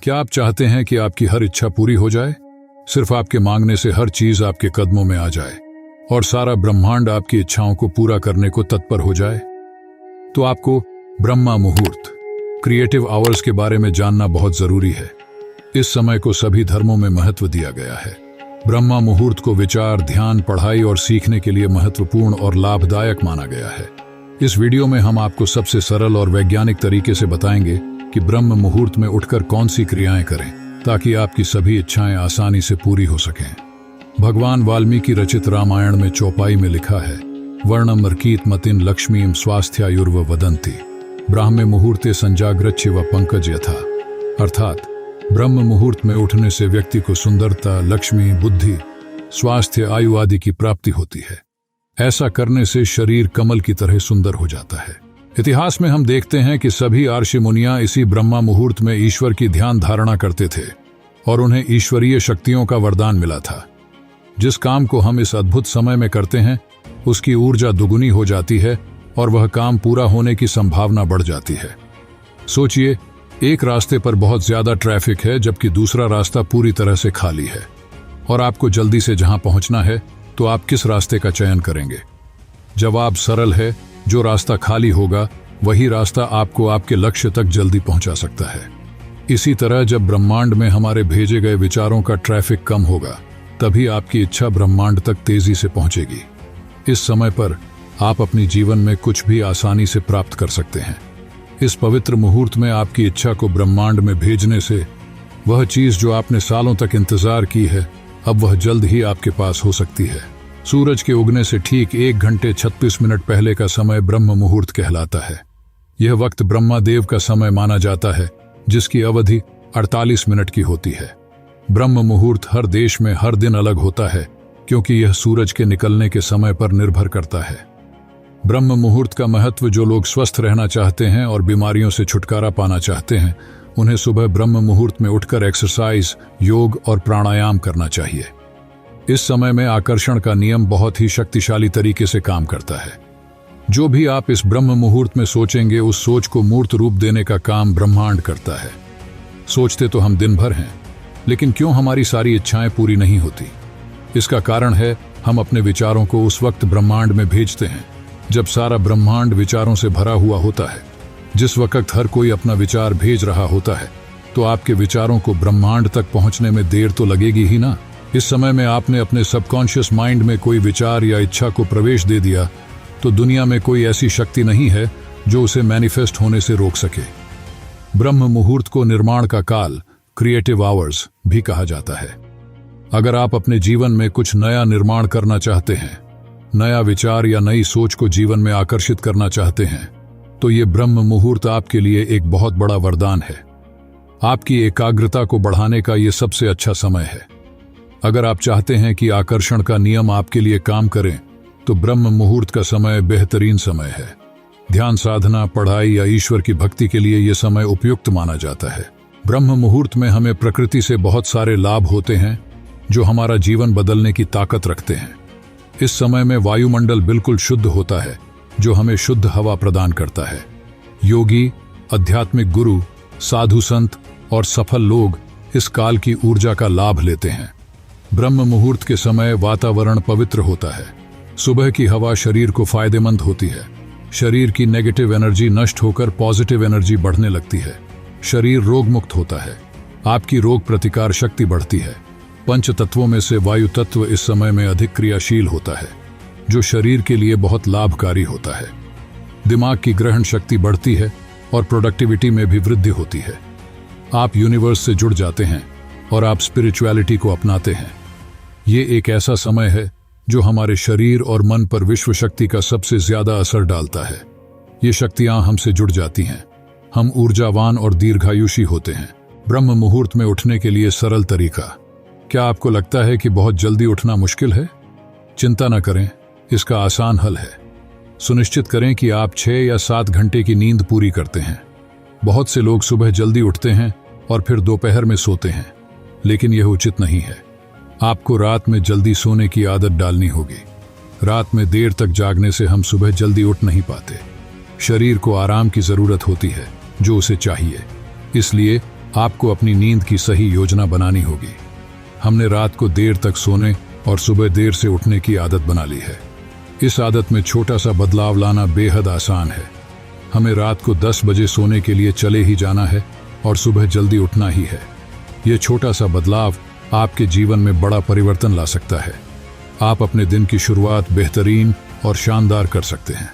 क्या आप चाहते हैं कि आपकी हर इच्छा पूरी हो जाए? सिर्फ आपके मांगने से हर चीज आपके कदमों में आ जाए और सारा ब्रह्मांड आपकी इच्छाओं को पूरा करने को तत्पर हो जाए? तो आपको ब्रह्मा मुहूर्त, क्रिएटिव आवर्स के बारे में जानना बहुत जरूरी है। इस समय को सभी धर्मों में महत्व दिया गया है। ब्रह्मा मुहूर्त को विचार, ध्यान, पढ़ाई और सीखने के लिए महत्वपूर्ण और लाभदायक माना गया है। इस वीडियो में हम आपको सबसे सरल और वैज्ञानिक तरीके से बताएंगे कि ब्रह्म मुहूर्त में उठकर कौन सी क्रियाएं करें ताकि आपकी सभी इच्छाएं आसानी से पूरी हो सकें। भगवान वाल्मीकि रचित रामायण में चौपाई में लिखा है, वर्णम अर्कीत मतिन लक्ष्मीम स्वास्थ्यायुर्व वदंती ब्राह्मे मुहूर्ते संजाग्रच्छ व पंकज यथा। अर्थात ब्रह्म मुहूर्त में उठने से व्यक्ति को सुंदरता, लक्ष्मी, बुद्धि, स्वास्थ्य, आयु आदि की प्राप्ति होती है। ऐसा करने से शरीर कमल की तरह सुंदर हो जाता है। इतिहास में हम देखते हैं कि सभी ऋषि मुनियां इसी ब्रह्मा मुहूर्त में ईश्वर की ध्यान धारणा करते थे और उन्हें ईश्वरीय शक्तियों का वरदान मिला था। जिस काम को हम इस अद्भुत समय में करते हैं उसकी ऊर्जा दुगुनी हो जाती है और वह काम पूरा होने की संभावना बढ़ जाती है। सोचिए, एक रास्ते पर बहुत ज्यादा ट्रैफिक है जबकि दूसरा रास्ता पूरी तरह से खाली है और आपको जल्दी से जहां पहुंचना है तो आप किस रास्ते का चयन करेंगे? जवाब सरल है, जो रास्ता खाली होगा वही रास्ता आपको आपके लक्ष्य तक जल्दी पहुंचा सकता है। इसी तरह जब ब्रह्मांड में हमारे भेजे गए विचारों का ट्रैफिक कम होगा तभी आपकी इच्छा ब्रह्मांड तक तेजी से पहुंचेगी। इस समय पर आप अपनी जीवन में कुछ भी आसानी से प्राप्त कर सकते हैं। इस पवित्र मुहूर्त में आपकी इच्छा को ब्रह्मांड में भेजने से वह चीज जो आपने सालों तक इंतजार की है अब वह जल्द ही आपके पास हो सकती है। सूरज के उगने से ठीक 1 घंटे 36 मिनट पहले का समय ब्रह्म मुहूर्त कहलाता है। यह वक्त ब्रह्मा देव का समय माना जाता है जिसकी अवधि 48 मिनट की होती है। ब्रह्म मुहूर्त हर देश में हर दिन अलग होता है क्योंकि यह सूरज के निकलने के समय पर निर्भर करता है। ब्रह्म मुहूर्त का महत्व, जो लोग स्वस्थ रहना चाहते हैं और बीमारियों से छुटकारा पाना चाहते हैं उन्हें सुबह ब्रह्म मुहूर्त में उठकर एक्सरसाइज, योग और प्राणायाम करना चाहिए। इस समय में आकर्षण का नियम बहुत ही शक्तिशाली तरीके से काम करता है। जो भी आप इस ब्रह्म मुहूर्त में सोचेंगे उस सोच को मूर्त रूप देने का काम ब्रह्मांड करता है। सोचते तो हम दिन भर हैं, लेकिन क्यों हमारी सारी इच्छाएं पूरी नहीं होती? इसका कारण है हम अपने विचारों को उस वक्त ब्रह्मांड में भेजते हैं जब सारा ब्रह्मांड विचारों से भरा हुआ होता है। जिस वक्त हर कोई अपना विचार भेज रहा होता है तो आपके विचारों को ब्रह्मांड तक पहुंचने में देर तो लगेगी ही ना। इस समय में आपने अपने सबकॉन्शियस माइंड में कोई विचार या इच्छा को प्रवेश दे दिया तो दुनिया में कोई ऐसी शक्ति नहीं है जो उसे मैनिफेस्ट होने से रोक सके। ब्रह्म मुहूर्त को निर्माण का काल, क्रिएटिव आवर्स भी कहा जाता है। अगर आप अपने जीवन में कुछ नया निर्माण करना चाहते हैं, नया विचार या नई सोच को जीवन में आकर्षित करना चाहते हैं, तो ये ब्रह्म मुहूर्त आपके लिए एक बहुत बड़ा वरदान है। आपकी एकाग्रता को बढ़ाने का ये सबसे अच्छा समय है। अगर आप चाहते हैं कि आकर्षण का नियम आपके लिए काम करें तो ब्रह्म मुहूर्त का समय बेहतरीन समय है। ध्यान साधना, पढ़ाई या ईश्वर की भक्ति के लिए यह समय उपयुक्त माना जाता है। ब्रह्म मुहूर्त में हमें प्रकृति से बहुत सारे लाभ होते हैं जो हमारा जीवन बदलने की ताकत रखते हैं। इस समय में वायुमंडल बिल्कुल शुद्ध होता है जो हमें शुद्ध हवा प्रदान करता है। योगी, आध्यात्मिक गुरु, साधु संत और सफल लोग इस काल की ऊर्जा का लाभ लेते हैं। ब्रह्म मुहूर्त के समय वातावरण पवित्र होता है। सुबह की हवा शरीर को फायदेमंद होती है। शरीर की नेगेटिव एनर्जी नष्ट होकर पॉजिटिव एनर्जी बढ़ने लगती है। शरीर रोग मुक्त होता है। आपकी रोग प्रतिकार शक्ति बढ़ती है। पंच तत्वों में से वायु तत्व इस समय में अधिक क्रियाशील होता है जो शरीर के लिए बहुत लाभकारी होता है। दिमाग की ग्रहण शक्ति बढ़ती है और प्रोडक्टिविटी में भी वृद्धि होती है। आप यूनिवर्स से जुड़ जाते हैं और आप स्पिरिचुअलिटी को अपनाते हैं। ये एक ऐसा समय है जो हमारे शरीर और मन पर विश्व शक्ति का सबसे ज्यादा असर डालता है। ये शक्तियां हमसे जुड़ जाती हैं। हम ऊर्जावान और दीर्घायुषी होते हैं। ब्रह्म मुहूर्त में उठने के लिए सरल तरीका। क्या आपको लगता है कि बहुत जल्दी उठना मुश्किल है? चिंता न करें, इसका आसान हल है। सुनिश्चित करें कि आप 6 या 7 घंटे की नींद पूरी करते हैं। बहुत से लोग सुबह जल्दी उठते हैं और फिर दोपहर में सोते हैं, लेकिन यह उचित नहीं है। आपको रात में जल्दी सोने की आदत डालनी होगी। रात में देर तक जागने से हम सुबह जल्दी उठ नहीं पाते। शरीर को आराम की जरूरत होती है जो उसे चाहिए। इसलिए आपको अपनी नींद की सही योजना बनानी होगी। हमने रात को देर तक सोने और सुबह देर से उठने की आदत बना ली है। इस आदत में छोटा सा बदलाव लाना बेहद आसान है। हमें रात को 10 बजे सोने के लिए चले ही जाना है और सुबह जल्दी उठना ही है। यह छोटा सा बदलाव आपके जीवन में बड़ा परिवर्तन ला सकता है। आप अपने दिन की शुरुआत बेहतरीन और शानदार कर सकते हैं।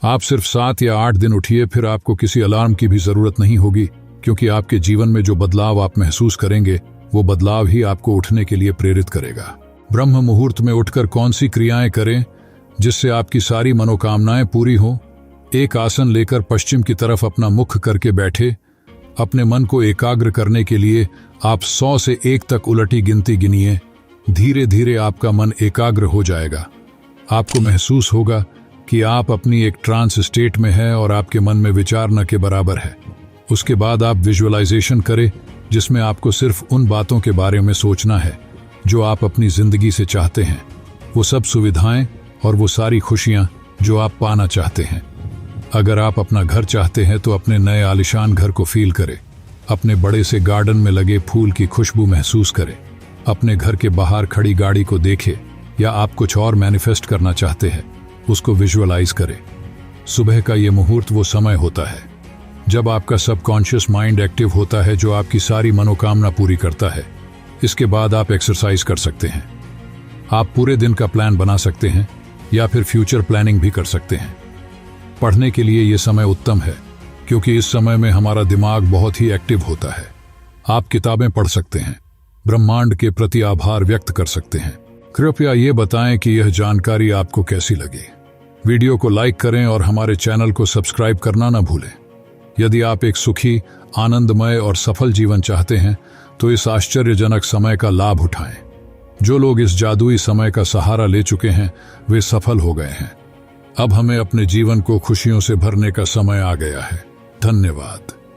आप सिर्फ 7 या 8 दिन उठिए, फिर आपको किसी अलार्म की भी जरूरत नहीं होगी, क्योंकि आपके जीवन में जो बदलाव आप महसूस करेंगे वो बदलाव ही आपको उठने के लिए प्रेरित करेगा। ब्रह्म मुहूर्त में उठकर कौन सी क्रियाएं करें जिससे आपकी सारी मनोकामनाएं पूरी हों? एक आसन लेकर पश्चिम की तरफ अपना मुख करके बैठे। अपने मन को एकाग्र करने के लिए आप 100 से 1 तक उलटी गिनती गिनिए। धीरे धीरे आपका मन एकाग्र हो जाएगा। आपको महसूस होगा कि आप अपनी एक ट्रांस स्टेट में हैं और आपके मन में विचार न के बराबर है। उसके बाद आप विजुअलाइजेशन करें, जिसमें आपको सिर्फ उन बातों के बारे में सोचना है जो आप अपनी जिंदगी से चाहते हैं, वो सब सुविधाएं और वो सारी खुशियां जो आप पाना चाहते हैं। अगर आप अपना घर चाहते हैं तो अपने नए आलिशान घर को फील करें। अपने बड़े से गार्डन में लगे फूल की खुशबू महसूस करें। अपने घर के बाहर खड़ी गाड़ी को देखें, या आप कुछ और मैनिफेस्ट करना चाहते हैं उसको विजुअलाइज करें। सुबह का ये मुहूर्त वो समय होता है जब आपका सबकॉन्शियस माइंड एक्टिव होता है, जो आपकी सारी मनोकामना पूरी करता है। इसके बाद आप एक्सरसाइज कर सकते हैं। आप पूरे दिन का प्लान बना सकते हैं या फिर फ्यूचर प्लानिंग भी कर सकते हैं। पढ़ने के लिए ये समय उत्तम है, क्योंकि इस समय में हमारा दिमाग बहुत ही एक्टिव होता है। आप किताबें पढ़ सकते हैं, ब्रह्मांड के प्रति आभार व्यक्त कर सकते हैं। कृपया ये बताएं कि यह जानकारी आपको कैसी लगी। वीडियो को लाइक करें और हमारे चैनल को सब्सक्राइब करना न भूलें। यदि आप एक सुखी, आनंदमय और सफल जीवन चाहते हैं तो इस आश्चर्यजनक समय का लाभ उठाएं। जो लोग इस जादुई समय का सहारा ले चुके हैं वे सफल हो गए हैं। अब हमें अपने जीवन को खुशियों से भरने का समय आ गया है। धन्यवाद।